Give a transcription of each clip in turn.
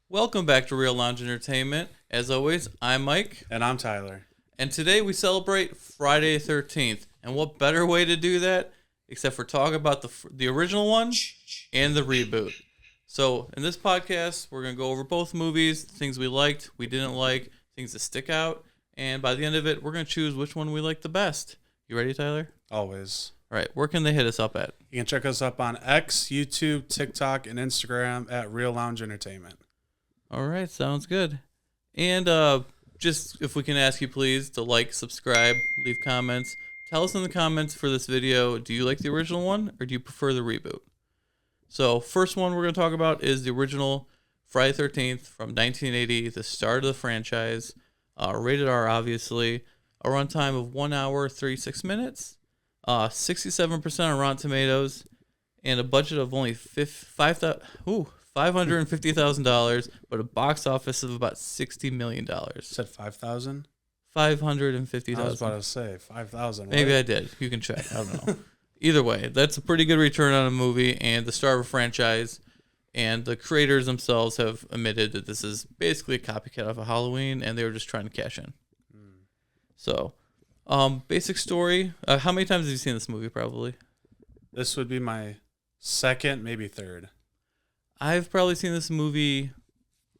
Welcome back to Real Lounge Entertainment. As always, I'm Mike. And I'm Tyler. And today we celebrate Friday the 13th. And what better way to do that except for talk about the original one and the reboot. So in this podcast, we're going to go over both movies, things we liked, we didn't like, things that stick out. And by the end of it, we're going to choose which one we like the best. You ready, Tyler? Always. All right. Where can they hit us up at? You can check us up on X, YouTube, TikTok, and Instagram at Real Lounge Entertainment. All right, sounds good. And just if we can ask you please to like, subscribe, leave comments. Tell us in the comments for this video, do you like the original one or do you prefer the reboot? So first one we're going to talk about is the original Friday the 13th from 1980, the start of the franchise. Rated R, obviously. A runtime of 1 hour, 36 minutes. 67% on Rotten Tomatoes. And a budget of only $550,000, but a box office of about $60 million. Said 5,000? 550,000. I was about to say 5,000. Maybe I did. You can check. I don't know. Either way, that's a pretty good return on a movie and the star of a franchise. And the creators themselves have admitted that this is basically a copycat of a Halloween, and they were just trying to cash in. So, basic story. How many times have you seen this movie? Probably. This would be my second, maybe third. I've probably seen this movie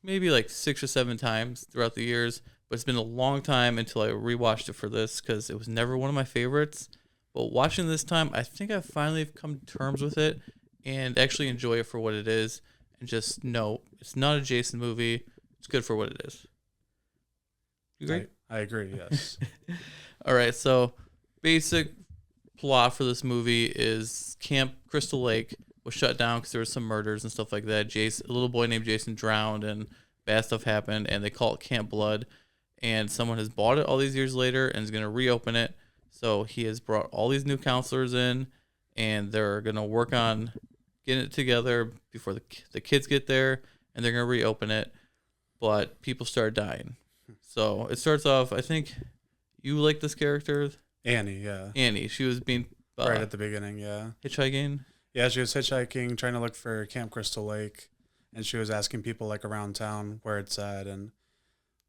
maybe like 6 or 7 times throughout the years, but it's been a long time until I rewatched it for this because it was never one of my favorites. But watching this time, I think I finally have come to terms with it and actually enjoy it for what it is and just know it's not a Jason movie. It's good for what it is. You agree? I agree, yes. All right, so basic plot for this movie is Camp Crystal Lake was shut down because there was some murders and stuff like that. A little boy named Jason drowned and bad stuff happened, and they call it Camp Blood. And someone has bought it all these years later and is going to reopen it. So he has brought all these new counselors in, and they're going to work on getting it together before the kids get there, and they're going to reopen it. But people start dying. So it starts off, I think you like this character? Annie, yeah. Annie. She was being... right at the beginning, yeah. Hitchhiking? Yeah, she was hitchhiking, trying to look for Camp Crystal Lake, and she was asking people like around town where it's at, and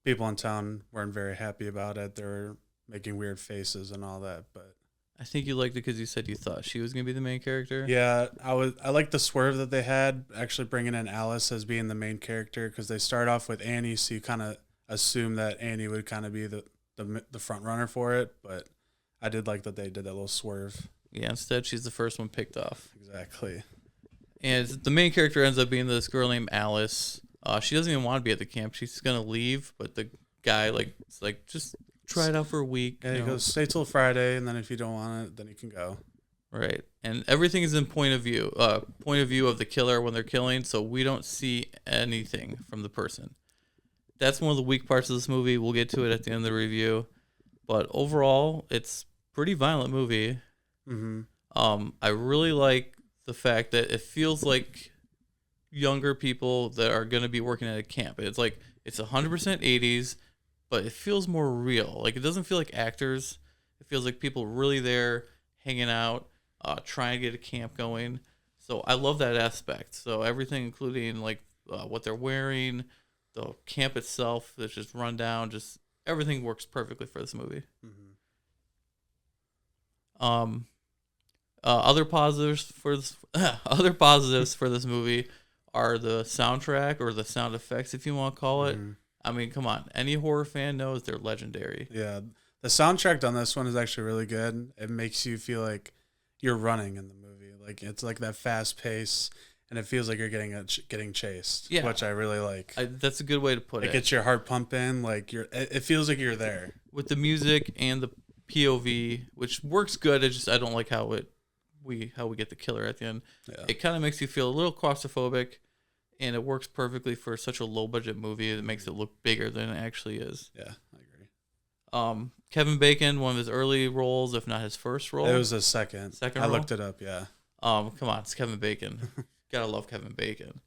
people in town weren't very happy about it. They were making weird faces and all that, but I think you liked it because you said you thought she was going to be the main character. yeah, I like the swerve that they had, actually bringing in Alice as being the main character, because they start off with Annie, so you kind of assume that Annie would kind of be the front runner for it, but I did like that they did that little swerve. Yeah, instead she's the first one picked off. Exactly. And the main character ends up being this girl named Alice. She doesn't even want to be at the camp. She's going to leave, but the guy just try it out for a week. Yeah, he goes, stay till Friday, and then if you don't want it, then you can go. Right. And everything is in point of view of the killer when they're killing, so we don't see anything from the person. That's one of the weak parts of this movie. We'll get to it at the end of the review. But overall, it's a pretty violent movie. Mm-hmm. I really like the fact that it feels like younger people that are going to be working at a camp. It's like it's 100% 80s, but it feels more real. Like it doesn't feel like actors. It feels like people really there hanging out, trying to get a camp going. So I love that aspect. So everything, including like what they're wearing, the camp itself that's just run down, just everything works perfectly for this movie. Mm-hmm. Other positives for this movie are the soundtrack or the sound effects, if you want to call it. Mm-hmm. I mean, come on, any horror fan knows they're legendary. Yeah, the soundtrack on this one is actually really good. It makes you feel like you're running in the movie, like it's like that fast pace, and it feels like you're getting chased. Yeah, which I really like. That's a good way to put it. It gets your heart pumping, like it feels like you're there with the music and the POV, which works good. I don't like how we get the killer at the end. Yeah. It kind of makes you feel a little claustrophobic, and it works perfectly for such a low budget movie that makes it look bigger than it actually is. Yeah, I agree. Kevin Bacon, one of his early roles, if not his first role. It was a second. Second I role? looked it up, yeah. Come on, it's Kevin Bacon. Gotta love Kevin Bacon.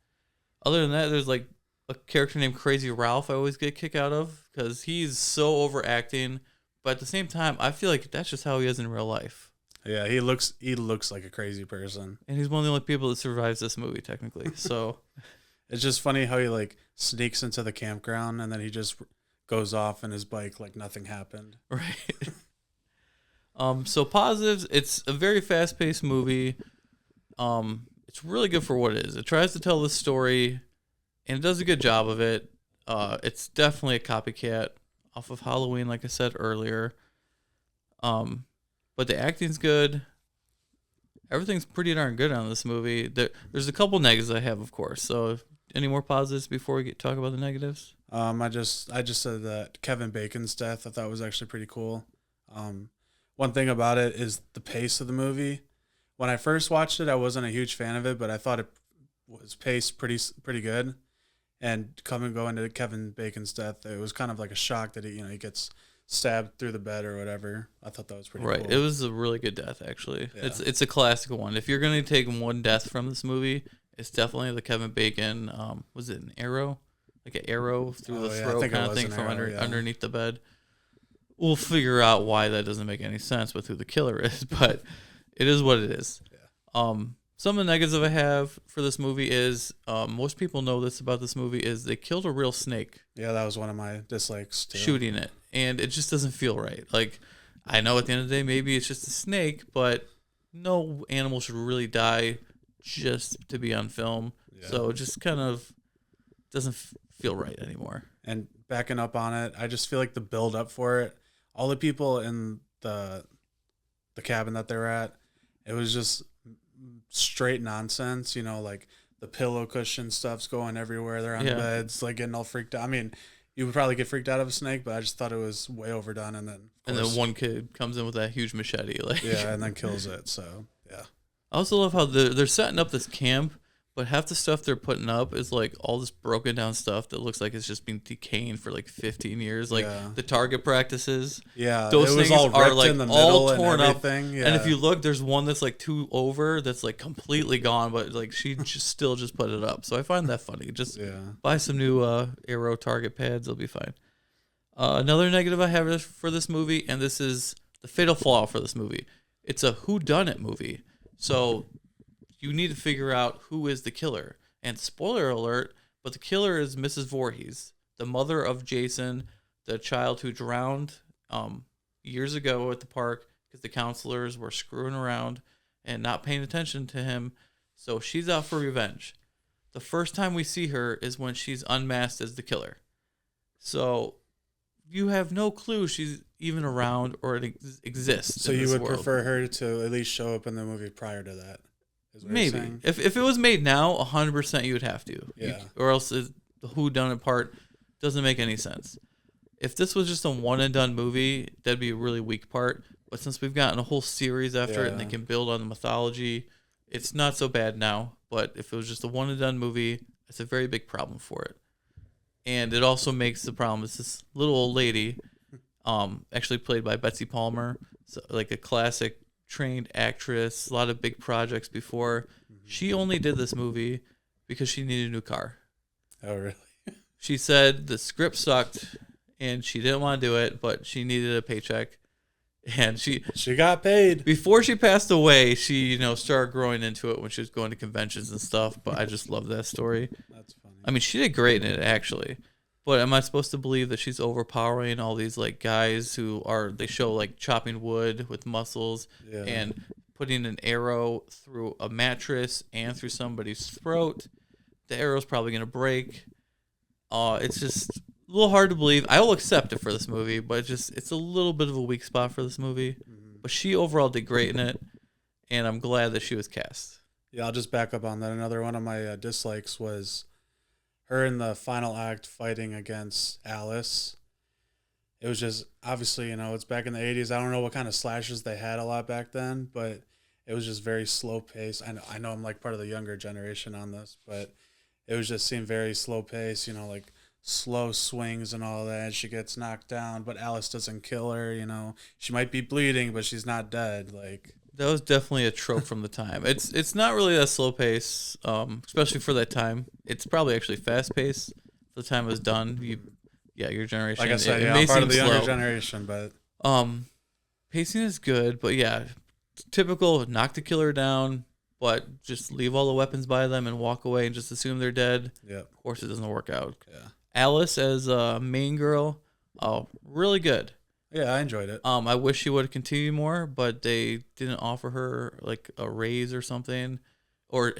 Other than that, there's like a character named Crazy Ralph I always get a kick out of because he's so overacting, but at the same time, I feel like that's just how he is in real life. Yeah, he looks like a crazy person. And he's one of the only people that survives this movie, technically. So It's just funny how he like sneaks into the campground and then he just goes off in his bike like nothing happened. Right. So positives, it's a very fast-paced movie. It's really good for what it is. It tries to tell the story, and it does a good job of it. It's definitely a copycat off of Halloween, like I said earlier. But the acting's good. Everything's pretty darn good on this movie. There's a couple negatives I have, of course. So, any more positives before we talk about the negatives? I just said that Kevin Bacon's death I thought was actually pretty cool. One thing about it is the pace of the movie. When I first watched it, I wasn't a huge fan of it, but I thought it was paced pretty good. And going to Kevin Bacon's death, it was kind of like a shock that he gets stabbed through the bed or whatever. I thought that was pretty right. cool. It was a really good death, actually. Yeah. It's a classic one. If you're gonna take one death from this movie, it's definitely the Kevin Bacon. Was it an arrow? Like an arrow through the throat kind of thing from underneath the bed. We'll figure out why that doesn't make any sense with who the killer is, but it is what it is. Yeah. Some of the negatives I have for this movie is most people know this about this movie is they killed a real snake. Yeah, that was one of my dislikes too. Shooting it, and it just doesn't feel right. Like, I know at the end of the day maybe it's just a snake, but no animal should really die just to be on film. Yeah. So it just kind of doesn't feel right anymore. And backing up on it, I just feel like the build up for it, all the people in the cabin that they're at, it was just straight nonsense. Like the pillow cushion stuff's going everywhere. They're on the beds, like getting all freaked out. I mean, you would probably get freaked out of a snake, but I just thought it was way overdone. And then one kid comes in with that huge machete, and then kills it. So yeah. I also love how they're setting up this camp, but half the stuff they're putting up is like all this broken down stuff that looks like it's just been decaying for like 15 years. Like the target practices. Yeah, those things are like all torn up. Yeah. And if you look, there's one that's like 2 over that's like completely gone, but like she still just put it up. So I find that funny. Just buy some new arrow target pads, it'll be fine. Another negative I have for this movie, and this is the fatal flaw for this movie. It's a whodunit movie. So you need to figure out who is the killer. And spoiler alert, but the killer is Mrs. Voorhees, the mother of Jason, the child who drowned years ago at the park because the counselors were screwing around and not paying attention to him. So she's out for revenge. The first time we see her is when she's unmasked as the killer. So you have no clue she's even around or exists. So you would prefer her to at least show up in the movie prior to that? Maybe. If it was made now, 100% you would have to. Yeah. Or else the whodunit part doesn't make any sense. If this was just a one and done movie, that'd be a really weak part. But since we've gotten a whole series after it and they can build on the mythology, it's not so bad now. But if it was just a one and done movie, it's a very big problem for it. And it also makes the problem is this little old lady, actually played by Betsy Palmer, so like a classic trained actress, a lot of big projects before. She only did this movie because she needed a new car. Oh, really? She said the script sucked and she didn't want to do it, but she needed a paycheck. And she got paid. Before she passed away, she started growing into it when she was going to conventions and stuff, but I just love that story. That's funny. I mean, she did great in it, actually. But am I supposed to believe that she's overpowering all these like guys who they show like chopping wood with muscles and putting an arrow through a mattress and through somebody's throat? The arrow's probably gonna break. It's just a little hard to believe. I will accept it for this movie, but it's a little bit of a weak spot for this movie. But she overall did great in it, and I'm glad that she was cast. Yeah, I'll just back up on that. Another one of my dislikes was her in the final act fighting against Alice. It was just, obviously, it's back in the 80s. I don't know what kind of slashes they had a lot back then, but it was just very slow paced. I know I'm like part of the younger generation on this, but it was just seemed very slow paced, like slow swings and all that. She gets knocked down, but Alice doesn't kill her, She might be bleeding, but she's not dead. Like, that was definitely a trope from the time. It's not really that slow pace, especially for that time. It's probably actually fast paced for the time it was done. Your generation. Like I said, I'm part of the younger generation, but pacing is good, but typical knock the killer down, but just leave all the weapons by them and walk away and just assume they're dead. Yep. Of course, it doesn't work out. Yeah. Alice as a main girl, oh, really good. Yeah, I enjoyed it. I wish she would have continued more, but they didn't offer her like a raise or something,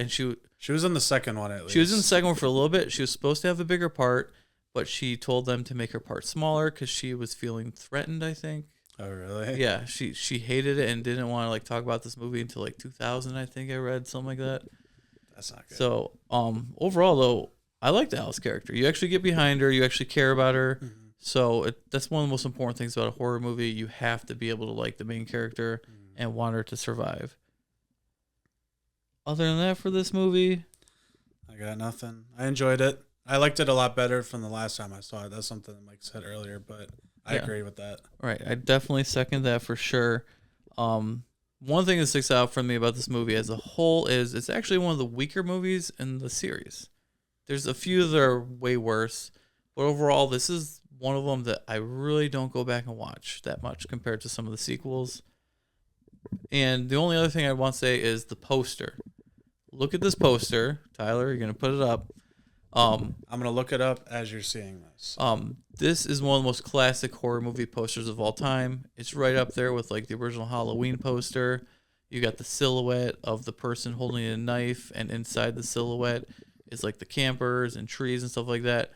She was in the second one at least. she was in the second one for a little bit. She was supposed to have a bigger part, but she told them to make her part smaller because she was feeling threatened, I think. Oh really? Yeah, she hated it and didn't want to like talk about this movie until like 2000, I think I read something like that. That's not good. So, overall though, I like the Alice character. You actually get behind her, you actually care about her. Mm-hmm. So that's one of the most important things about a horror movie. You have to be able to like the main character and want her to survive. Other than that, for this movie, I got nothing. I enjoyed it. I liked it a lot better from the last time I saw it. That's something Mike said earlier, but I agree with that. Right, I definitely second that for sure. One thing that sticks out for me about this movie as a whole is it's actually one of the weaker movies in the series. There's a few that are way worse, but overall, this is one of them that I really don't go back and watch that much compared to some of the sequels. And the only other thing I want to say is the poster. Look at this poster, Tyler. You're gonna put it up. I'm gonna look it up as you're seeing this. This is one of the most classic horror movie posters of all time. It's right up there with like the original Halloween poster. You got the silhouette of the person holding a knife, and inside the silhouette is like the campers and trees and stuff like that.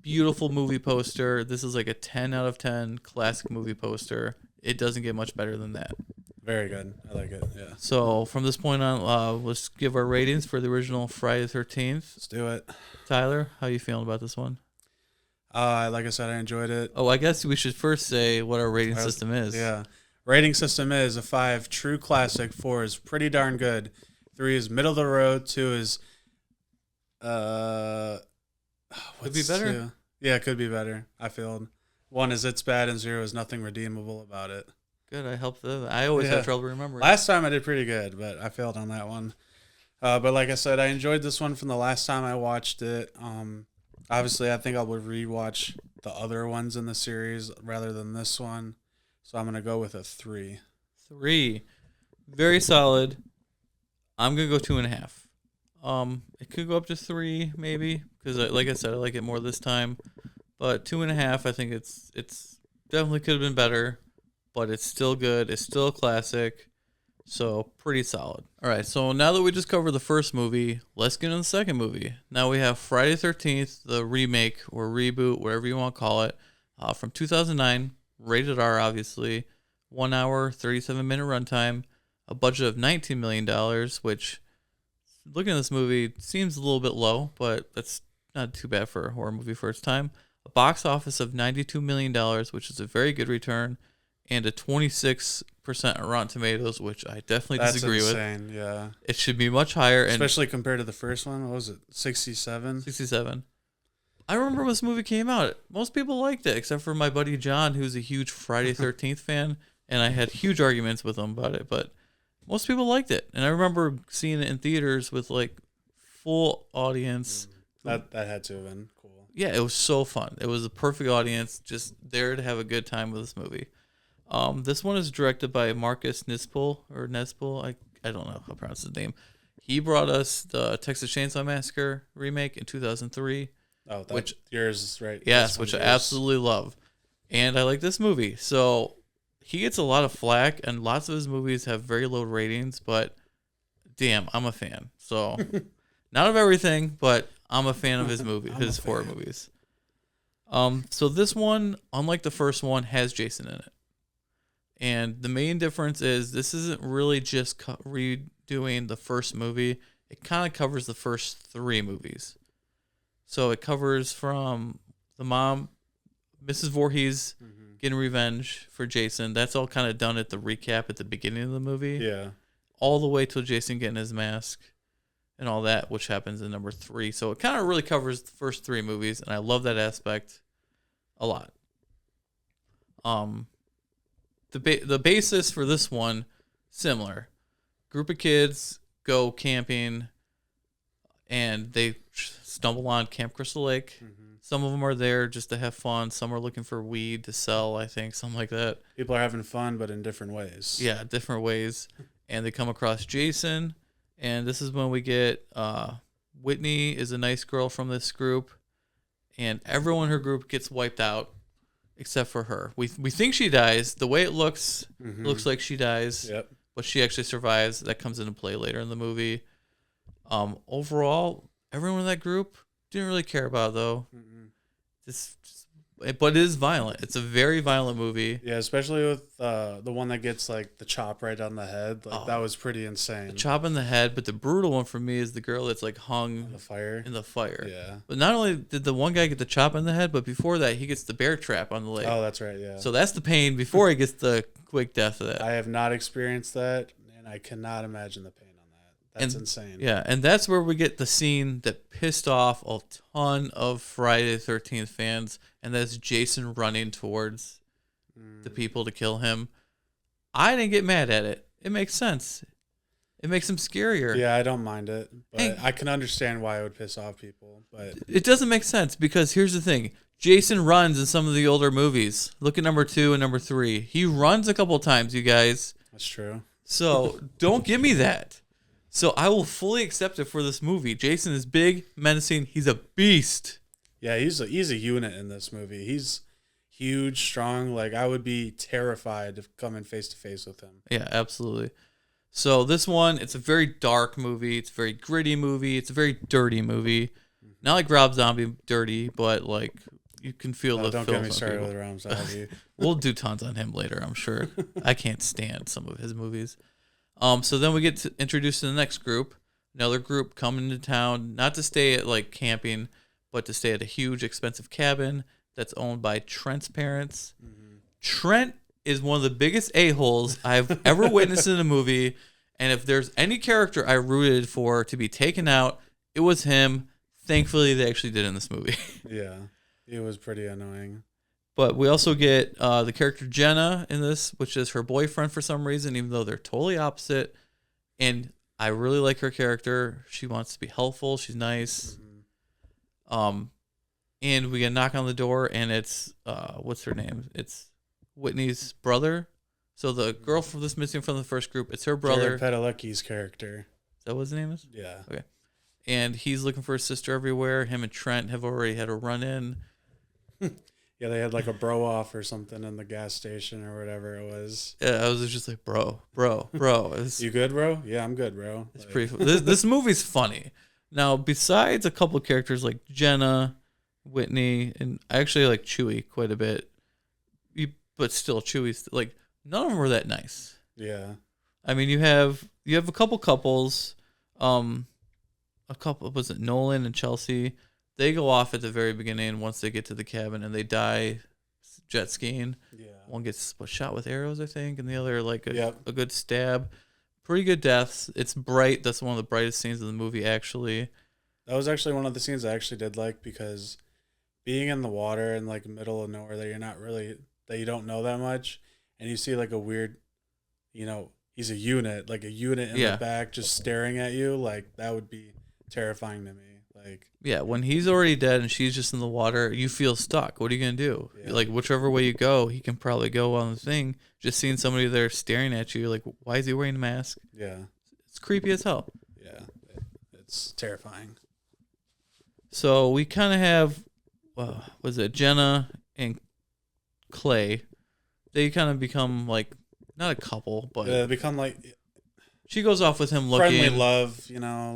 Beautiful movie poster. This is like a 10 out of 10 classic movie poster. It doesn't get much better than that. Very good. I like it. Yeah. So from this point on, let's give our ratings for the original Friday the 13th. Let's do it. Tyler, how you feeling about this one? Like I said, I enjoyed it. Oh, I guess we should first say what our rating system is. Yeah. Rating system is a 5, true classic. 4 is pretty darn good. 3 is middle of the road. 2 is could be better. 2? Yeah, it could be better. I failed. 1 is it's bad, and 0 is nothing redeemable about it. Good, I helped them. I always have trouble remembering. Last time I did pretty good, but I failed on that one. But like I said, I enjoyed this one from the last time I watched it. Obviously, I think I would rewatch the other ones in the series rather than this one. So I'm going to go with a 3. 3. Very solid. I'm going to go 2.5. It could go up to 3, maybe, because like I said, I like it more this time. But 2.5, I think it's definitely could have been better, but it's still good. It's still a classic. So pretty solid. All right, so now that we just covered the first movie, let's get into the second movie. Now we have Friday the 13th, the remake or reboot, whatever you want to call it, from 2009, rated R, obviously, 1 hour, 37-minute runtime, a budget of $19 million, which, looking at this movie, seems a little bit low, but that's not too bad for a horror movie for its time. A box office of $92 million, which is a very good return, and a 26% on Rotten Tomatoes, which I definitely disagree with. That's insane, yeah. It should be much higher. Especially compared to the first one. What was it, 67? 67. I remember when this movie came out. Most people liked it, except for my buddy John, who's a huge Friday 13th fan, and I had huge arguments with him about it, but most people liked it. And I remember seeing it in theaters with, like, full audience. That had to have been cool. Yeah, it was so fun. It was a perfect audience, just there to have a good time with this movie. This one is directed by Marcus Nispel, I don't know how to pronounce his name. He brought us the Texas Chainsaw Massacre remake in 2003. Oh, which yours is right. Yes, which I absolutely love. And I like this movie. So he gets a lot of flack, and lots of his movies have very low ratings, but damn, I'm a fan. So not of everything, but I'm a fan of his his horror movies. So this one, unlike the first one, has Jason in it. And the main difference is this isn't really just redoing the first movie. It kind of covers the first 3 movies. So it covers from the mom, Mrs. Voorhees, getting revenge for Jason. That's all kind of done at the recap at the beginning of the movie. Yeah. All the way till Jason getting his mask and all that, which happens in number 3. So it kind of really covers the first 3 movies, and I love that aspect a lot. The basis for this one, similar. Group of kids go camping, and they stumble on Camp Crystal Lake. Some of them are there just to have fun. Some are looking for weed to sell, I think, something like that. People are having fun, but in different ways. Yeah, different ways. And they come across Jason, And this is when we get Whitney is a nice girl from this group, and everyone in her group gets wiped out except for her. We think she dies. The way it looks, it looks like she dies. Yep. But she actually survives. That comes into play later in the movie. Overall, everyone in that group didn't really care about it, though. But it is violent. It's a very violent movie. Yeah, especially with the one that gets like the chop right on the head. Like that was pretty insane. The chop in the head, but the brutal one for me is the girl that's like hung in the fire. Yeah. But not only did the one guy get the chop in the head, but before that he gets the bear trap on the leg. Oh, that's right. Yeah. So that's the pain before he gets the quick death of that. I have not experienced that, and I cannot imagine the pain on that. That's insane. Yeah, and that's where we get the scene that pissed off a ton of Friday the 13th fans, and that's Jason running towards the people to kill him. I didn't get mad at it. It makes sense. It makes him scarier. Yeah, I don't mind it, but I can understand why it would piss off people. But it doesn't make sense because here's the thing. Jason runs in some of the older movies. Look at number 2 and number 3. He runs a couple of times, you guys. That's true. So don't give me that. So I will fully accept it for this movie. Jason is big, menacing. He's a beast. Yeah, he's a unit in this movie. He's huge, strong. Like I would be terrified of coming face to face with him. Yeah, absolutely. So this one, it's a very dark movie. It's a very gritty movie. It's a very dirty movie. Not like Rob Zombie dirty, but like you can feel the don't films get me started with Rob Zombie. We'll do tons on him later, I'm sure. I can't stand some of his movies. So then we get introduced to the next group. Another group coming to town, not to stay at like camping, but to stay at a huge expensive cabin that's owned by Trent's parents. Trent is one of the biggest a-holes I've ever witnessed in a movie. And if there's any character I rooted for to be taken out, it was him. Thankfully, they actually did in this movie. Yeah, it was pretty annoying. But we also get the character Jenna in this, which is her boyfriend for some reason, even though they're totally opposite. And I really like her character. She wants to be helpful. She's nice. And we get a knock on the door, and it's, what's her name? It's Whitney's brother. So the girl from this missing from the first group, it's her brother. Jared Padalecki's character. Is that what his name is? Yeah. Okay. And he's looking for his sister everywhere. Him and Trent have already had a run-in. Yeah, they had like a bro off or something in the gas station or whatever it was. Yeah, I was just like, bro. You good, bro? Yeah, I'm good, bro. It's pretty. This movie's funny. Now, besides a couple of characters like Jenna, Whitney, and I actually like Chewie quite a bit, but still, Chewie's like none of them were that nice. Yeah. I mean, you have a couple couples, a couple, was it Nolan and Chelsea? They go off at the very beginning once they get to the cabin and they die jet skiing. Yeah. One gets shot with arrows, I think, and the other like a good stab. Pretty good deaths. It's bright. That's one of the brightest scenes of the movie, actually. That was actually one of the scenes I actually did like because being in the water in like middle of nowhere that you don't know that much, and you see like a weird, he's a unit in the back just staring at you, like that would be terrifying to me. Like, yeah, when he's already dead and she's just in the water, you feel stuck. What are you gonna do? Yeah. Like whichever way you go, he can probably go on the thing. Just seeing somebody there staring at you, like, why is he wearing a mask? Yeah, it's creepy as hell. Yeah, it's terrifying. So we kind of have, was it Jenna and Clay? They kind of become like not a couple, but they become like she goes off with him looking friendly love,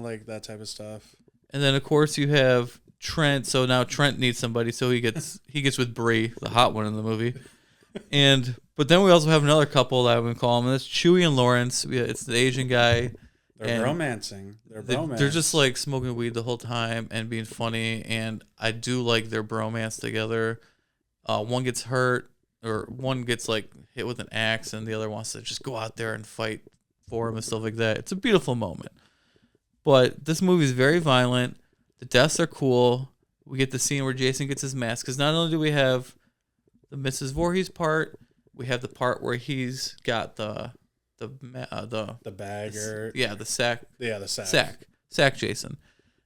like that type of stuff. And then of course you have Trent. So now Trent needs somebody, so he gets with Bree, the hot one in the movie. But then we also have another couple that I would call them. And that's Chewie and Lawrence. It's the Asian guy. They're romancing. They're just like smoking weed the whole time and being funny. And I do like their bromance together. One gets hurt, or one gets like hit with an axe, and the other wants to just go out there and fight for him and stuff like that. It's a beautiful moment. But this movie is very violent. The deaths are cool. We get the scene where Jason gets his mask, because not only do we have the Mrs. Voorhees part, we have the part where he's got the bag the sack Jason,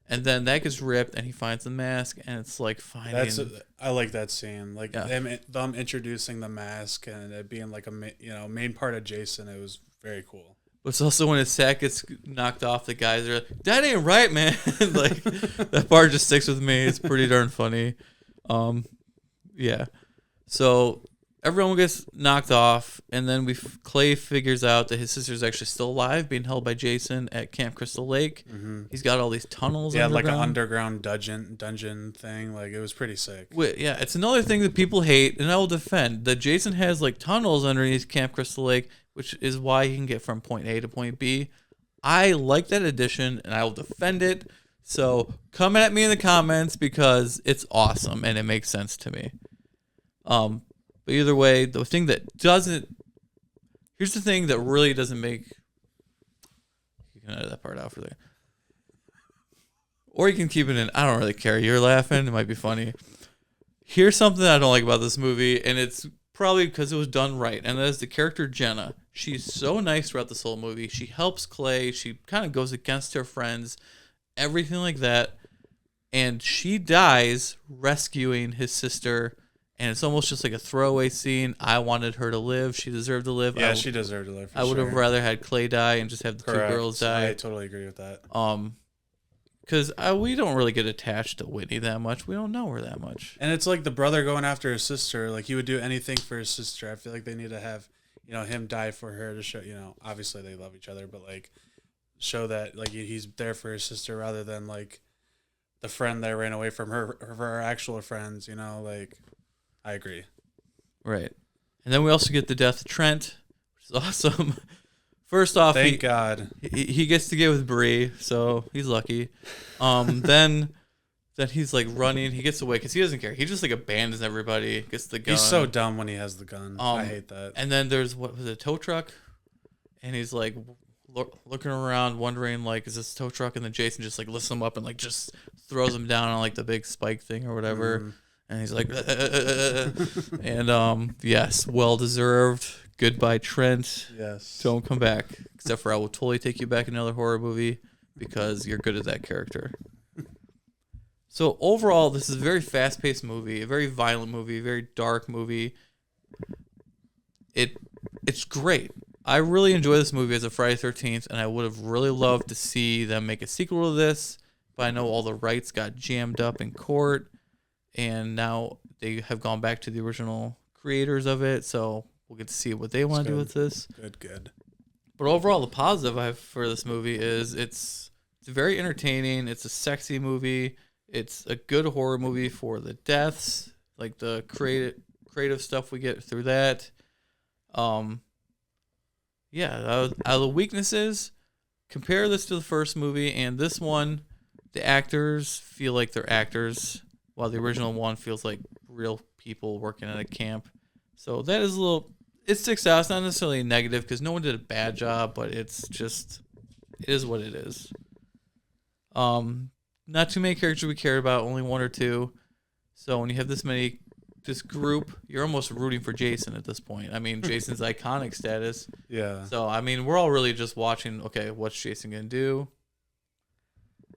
and then that gets ripped and he finds the mask, and it's like finding. I like that scene, like them introducing the mask and it being like a main part of Jason. It was very cool. But it's also when his sack gets knocked off, the guys are like, "That ain't right, man." Like that part just sticks with me. It's pretty darn funny. Yeah. So everyone gets knocked off, and then Clay figures out that his sister's actually still alive, being held by Jason at Camp Crystal Lake. Mm-hmm. He's got all these tunnels. Yeah, like an underground. dungeon thing. Like it was pretty sick. Yeah, it's another thing that people hate, and I will defend that Jason has like tunnels underneath Camp Crystal Lake, which is why he can get from point A to point B. I like that addition, and I will defend it. So come at me in the comments because it's awesome and it makes sense to me. But either way, the thing that doesn't, here's the thing that really doesn't make, you can edit that part out for there. Or you can keep it in. I don't really care. You're laughing. It might be funny. Here's something I don't like about this movie, and it's probably because it was done right, and that is the character Jenna. She's so nice throughout this whole movie. She helps Clay. She kind of goes against her friends, everything like that. And she dies rescuing his sister, and it's almost just like a throwaway scene. I wanted her to live. She deserved to live. Yeah, she deserved to live. I would have rather had Clay die and just have the Correct. two girls die. I totally agree with that. Because we don't really get attached to Whitney that much. We don't know her that much. And it's like the brother going after his sister. Like he would do anything for his sister. I feel like they need to have, him die for her to show, obviously they love each other, but like show that like he's there for his sister rather than like the friend that ran away from her actual friends. Like I agree. Right. And then we also get the death of Trent, which is awesome. First off, thank God he gets to get with Bree, so he's lucky. Then he's like running, he gets away because he doesn't care. He just like abandons everybody, gets the gun. He's so dumb when he has the gun. I hate that. And then there's what was it, a tow truck, and he's like looking around, wondering like, is this a tow truck? And then Jason just like lifts him up and like just throws him down on like the big spike thing or whatever. Mm. And he's like, and yes, well deserved. Goodbye, Trent. Yes. Don't come back. Except for I will totally take you back in another horror movie because you're good at that character. So overall, this is a very fast-paced movie, a very violent movie, a very dark movie. It's great. I really enjoy this movie as a Friday 13th, and I would have really loved to see them make a sequel to this, but I know all the rights got jammed up in court, and now they have gone back to the original creators of it, so we'll get to see what they want to do with this. Good. But overall, the positive I have for this movie is it's very entertaining. It's a sexy movie. It's a good horror movie for the deaths, like the creative stuff we get through that. Yeah, out of the weaknesses, compare this to the first movie, and this one, the actors feel like they're actors, while the original one feels like real people working at a camp. So that is it sticks out. It's not necessarily negative because no one did a bad job, but it is what it is. Not too many characters we cared about, only one or two. So when you have this group, you're almost rooting for Jason at this point. I mean, Jason's iconic status. Yeah. So, I mean, we're all really just watching, okay, what's Jason going to do?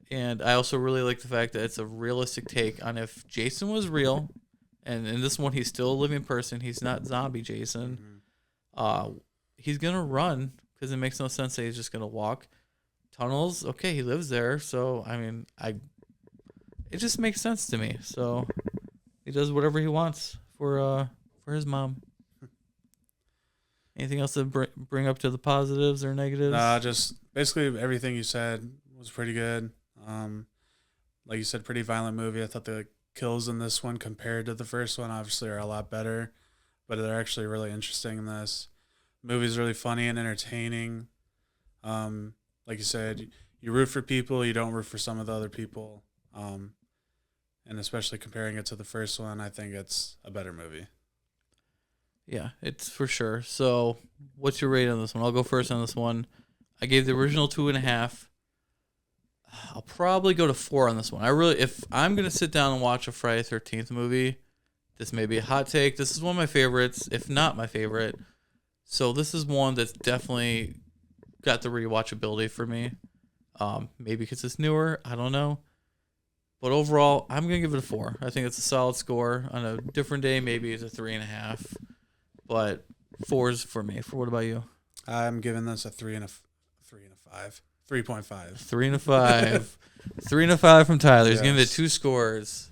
And I also really like the fact that it's a realistic take on if Jason was real, and in this one he's still a living person, he's not zombie Jason, he's going to run because it makes no sense that he's just going to walk. Tunnels, okay, he lives there, so I mean, it just makes sense to me. So he does whatever he wants for his mom. Anything else to bring up to the positives or negatives? Just basically everything you said was pretty good. Like you said, pretty violent movie. I thought the kills in this one compared to the first one obviously are a lot better, but they're actually really interesting in this. The movie's really funny and entertaining. Like you said, you root for people, you don't root for some of the other people. And especially comparing it to the first one, I think it's a better movie. Yeah, it's for sure. So what's your rate on this one? I'll go first on this one. I gave the original 2.5. I'll probably go to 4 on this one. If I'm going to sit down and watch a Friday 13th movie, this may be a hot take. This is one of my favorites, if not my favorite. So this is one that's definitely got the rewatchability for me. Maybe because it's newer. I don't know. But overall, I'm going to give it a 4. I think it's a solid score. On a different day, maybe it's a 3.5. But 4's for me. What about you? I'm giving this a 5. 3.5. 3 and a 5. 3 and a 5 from Tyler. He's giving it Yes. 2 scores.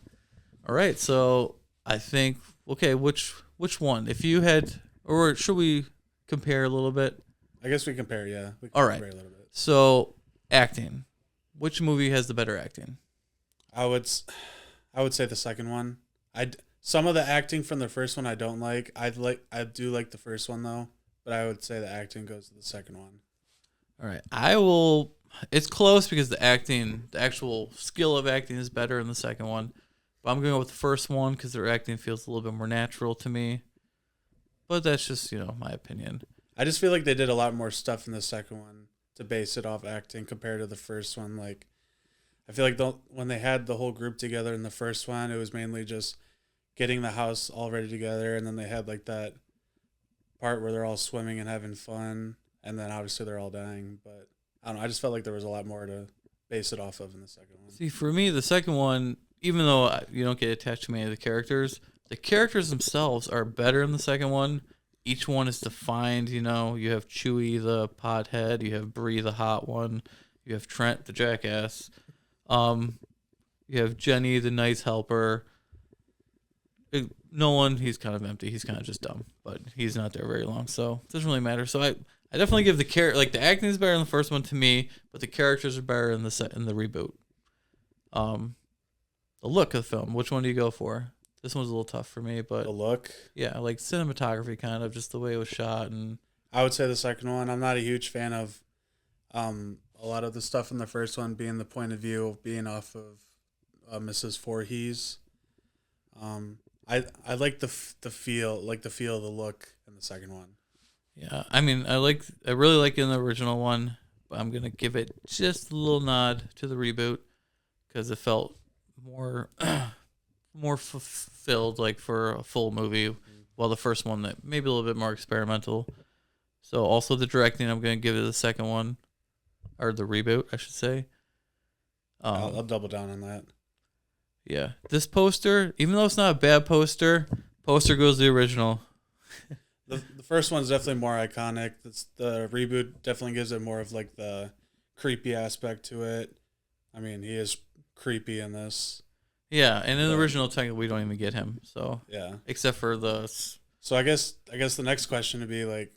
All right, so I think which one? If you had, or should we compare a little bit? I guess we compare, yeah. We All right. compare a little bit. So acting, which movie has the better acting? I would say the second one. Some of the acting from the first one I don't like. I do like the first one though, but I would say the acting goes to the second one. All right, I will. It's close because the actual skill of acting is better in the second one. But I'm going to go with the first one because their acting feels a little bit more natural to me. But that's just, my opinion. I just feel like they did a lot more stuff in the second one to base it off acting compared to the first one. Like, I feel like when they had the whole group together in the first one, it was mainly just getting the house all ready together, and then they had like that part where they're all swimming and having fun, and then obviously they're all dying. But I don't know. I just felt like there was a lot more to base it off of in the second one. See, for me, the second one, even though you don't get attached to many of the characters themselves are better in the second one. Each one is defined, you have Chewie, the pothead, you have Bree, the hot one, you have Trent, the jackass, you have Jenny, the nice helper. Nolan, he's kind of empty, he's kind of just dumb, but he's not there very long, so it doesn't really matter. So I definitely give the acting is better in the first one to me, but the characters are better in the reboot. The look of the film, which one do you go for? This one's a little tough for me, but The look. yeah, like cinematography, kind of just the way it was shot, and I would say the second one. I'm not a huge fan of a lot of the stuff in the first one being the point of view being off of Mrs. Voorhees. I like the feel of the look in the second one. yeah, I mean, I really like it in the original one, but I'm gonna give it just a little nod to the reboot because it felt more fulfilled, like for a full movie, while the first one that maybe a little bit more experimental. So also the directing, I'm gonna give it the second one, or the reboot, I should say. I'll double down on that. Yeah, this poster, even though it's not a bad poster goes to the original. The first one's definitely more iconic. The reboot definitely gives it more of like the creepy aspect to it. I mean, he is creepy in this. Yeah, and in the original, technically, we don't even get him. So Yeah. except for So I guess the next question would be like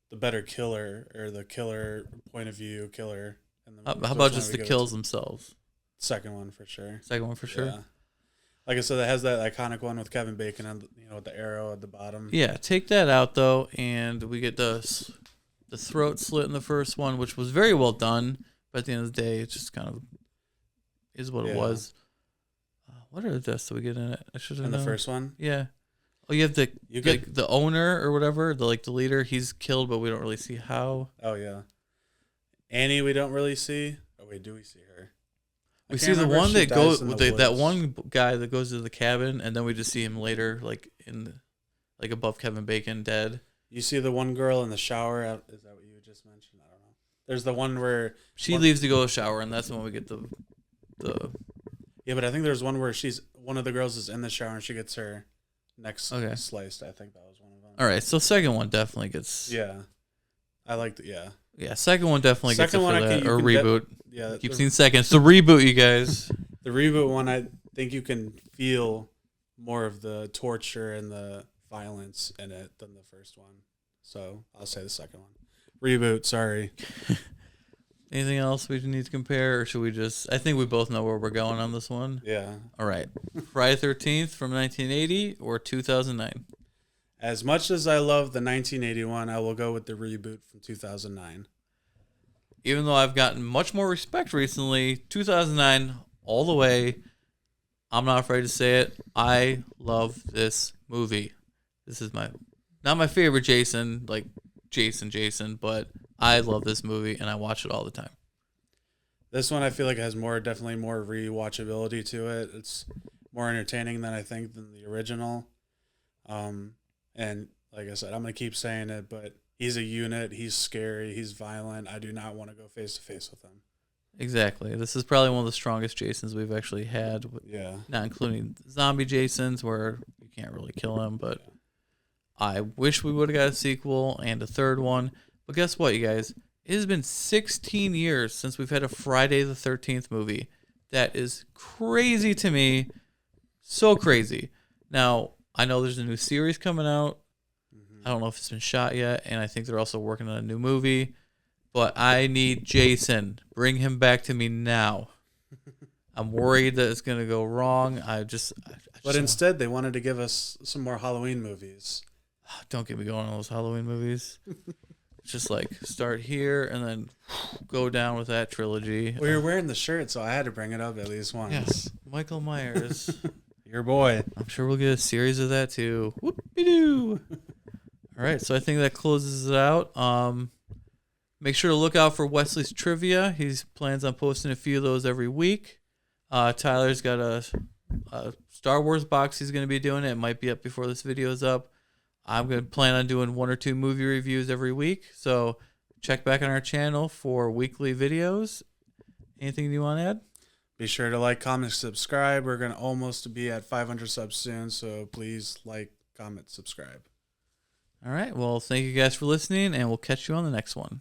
the better killer or the killer point of view killer. In the movie. how about just the kills themselves? Second one for sure. Second one for sure. Yeah. Like I said, it has that iconic one with Kevin Bacon and with the arrow at the bottom. Yeah, take that out though, and we get the throat slit in the first one, which was very well done. But at the end of the day, it just kind of is what it was. What are the deaths that we get in it? I should have known. In the first one? Yeah. Oh, you have the owner or whatever, the leader. He's killed, but we don't really see how. Oh yeah. Annie, we don't really see. Oh wait, do we see her? We see the one that goes with that one guy that goes to the cabin, and then we just see him later, like above Kevin Bacon, dead. You see the one girl in the shower. Is that what you just mentioned? I don't know. There's the one where she leaves to go shower, and that's when we get the. Yeah, but I think there's one where one of the girls is in the shower and she gets her neck sliced. I think that was one of them. All right, so second one definitely gets. Yeah, I liked it. Yeah. Yeah, second one definitely gets it for that, or reboot. Yeah, keep seeing second. It's the reboot, you guys. The reboot one, I think you can feel more of the torture and the violence in it than the first one. So I'll say the second one. Reboot. Sorry. Anything else we need to compare, or should we just... I think we both know where we're going on this one. Yeah. All right. Friday 13th from 1980 or 2009? As much as I love the 1981, I will go with the reboot from 2009. Even though I've gotten much more respect recently, 2009 all the way. I'm not afraid to say it. I love this movie. This is not my favorite Jason, like Jason, but I love this movie and I watch it all the time. This one I feel like has definitely more rewatchability to it. It's more entertaining than the original. And like I said, I'm gonna keep saying it, but he's a unit. He's scary. He's violent. I do not want to go face to face with him. Exactly. This is probably one of the strongest Jasons we've actually had. Yeah. Not including zombie Jasons where you can't really kill him, but I wish we would have got a sequel and a third one. But guess what, you guys? It has been 16 years since we've had a Friday the 13th movie. That is crazy to me. So crazy. Now, I know there's a new series coming out. I don't know if it's been shot yet, and I think they're also working on a new movie. But I need Jason. Bring him back to me now. I'm worried that it's going to go wrong. But instead, they wanted to give us some more Halloween movies. Don't get me going on those Halloween movies. Just like start here and then go down with that trilogy. Well, you're wearing the shirt, so I had to bring it up at least once. Yes, Michael Myers. Your boy. I'm sure we'll get a series of that too. Whoop-de-doo. All right, so I think that closes it out. Make sure to look out for Wesley's trivia. He plans on posting a few of those every week. Tyler's got a Star Wars box he's going to be doing. It might be up before this video is up. I'm going to plan on doing 1 or 2 movie reviews every week. So check back on our channel for weekly videos. Anything you want to add? Be sure to like, comment, subscribe. We're going to almost be at 500 subs soon. So please like, comment, subscribe. All right. Well, thank you guys for listening, and we'll catch you on the next one.